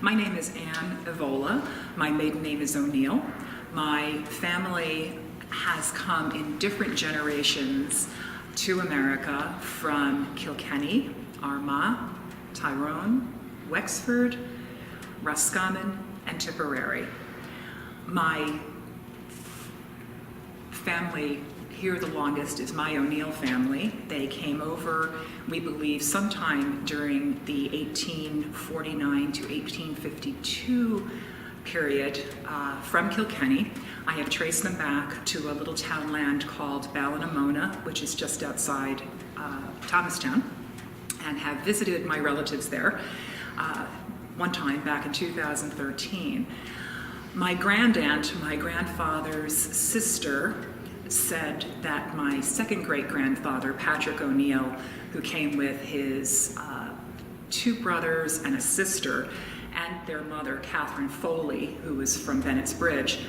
My name is Anne Evola. My maiden name is O'Neill. My family has come in different generations to America from Kilkenny, Armagh, Tyrone, Wexford, Roscommon, and Tipperary. My family here the longest is my O'Neill family. They came over, we believe, sometime during the 1849 to 1852 period from Kilkenny. I have traced them back to a little townland called Ballinamona, which is just outside Thomastown, and have visited my relatives there one time back in 2013. My grandaunt, my grandfather's sister, said that my second great-grandfather, Patrick O'Neill, who came with his two brothers and a sister, and their mother, Catherine Foley, who was from Bennett's Bridge,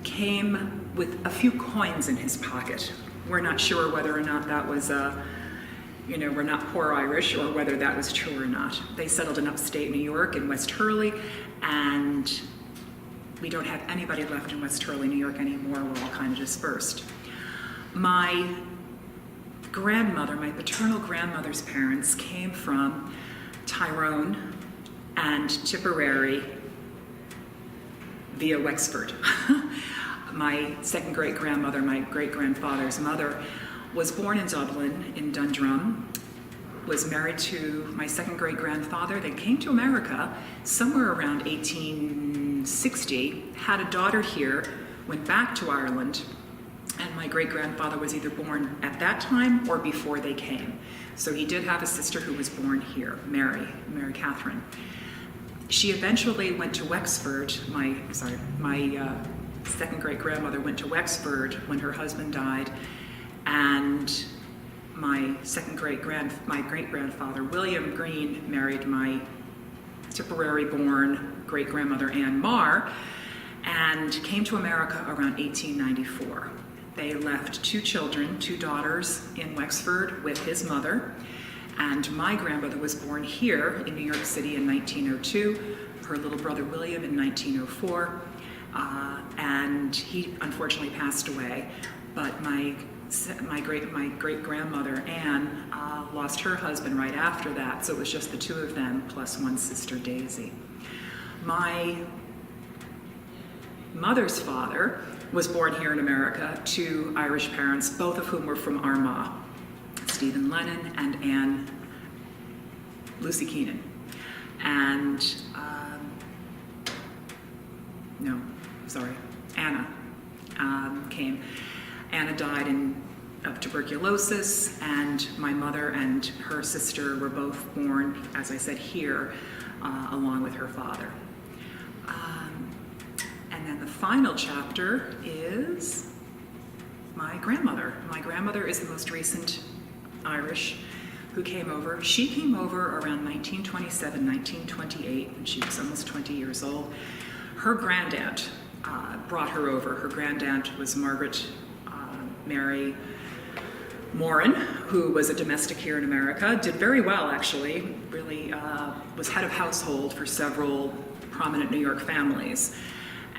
came with a few coins in his pocket. We're not sure whether or not that was we're not poor Irish, or whether that was true or not. They settled in upstate New York in West Hurley, and we don't have anybody left in West Hurley, New York anymore. We're all kind of dispersed. My grandmother, my paternal grandmother's parents, came from Tyrone and Tipperary via Wexford. My second great-grandmother, my great-grandfather's mother, was born in Dublin, in Dundrum, was married to my second great-grandfather. They came to America somewhere around 1860, had a daughter here, went back to Ireland, and my great-grandfather was either born at that time or before they came. So he did have a sister who was born here, Mary Catherine. She eventually went to Wexford. My second great-grandmother went to Wexford when her husband died, and my great-grandfather, William Green, married my Tipperary-born great-grandmother, Anne Marr, and came to America around 1894. They left two children, two daughters in Wexford with his mother, and my grandmother was born here in New York City in 1902, her little brother William in 1904, and he unfortunately passed away, but my great-grandmother, Anne, lost her husband right after that, so it was just the two of them, plus one sister, Daisy. My mother's father was born here in America to Irish parents, both of whom were from Armagh, Stephen Lennon and Anne Lucy Keenan. And, Anna came. Anna died of tuberculosis, and my mother and her sister were both born, as I said, here, along with her father. And then the final chapter is my grandmother. My grandmother is the most recent Irish who came over. She came over around 1927, 1928, when she was almost 20 years old. Her grandaunt brought her over. Her grandaunt was Margaret Mary Morin, who was a domestic here in America, did very well actually, really was head of household for several prominent New York families.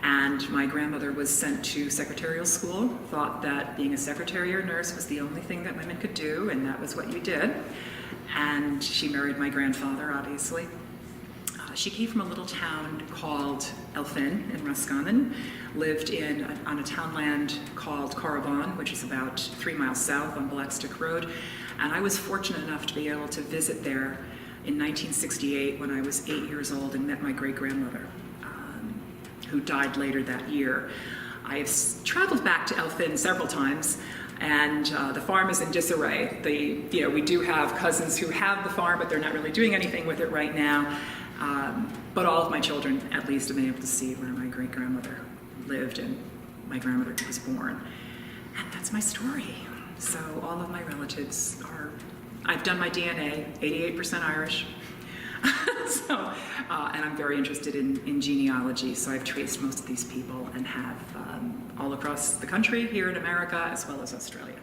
And my grandmother was sent to secretarial school, thought that being a secretary or nurse was the only thing that women could do, and that was what you did. And she married my grandfather, obviously. She came from a little town called Elphin in Roscommon, lived on a townland called Corriban, which is about 3 miles south on Blackstick Road. And I was fortunate enough to be able to visit there in 1968 when I was 8 years old and met my great-grandmother, who died later that year. I've traveled back to Elphin several times, and the farm is in disarray. We do have cousins who have the farm, but they're not really doing anything with it right now. But all of my children, at least, have been able to see where my great-grandmother lived and my grandmother was born. And that's my story. So all of my relatives I've done my DNA, 88% Irish. And I'm very interested in genealogy, so I've traced most of these people and have all across the country, here in America, as well as Australia.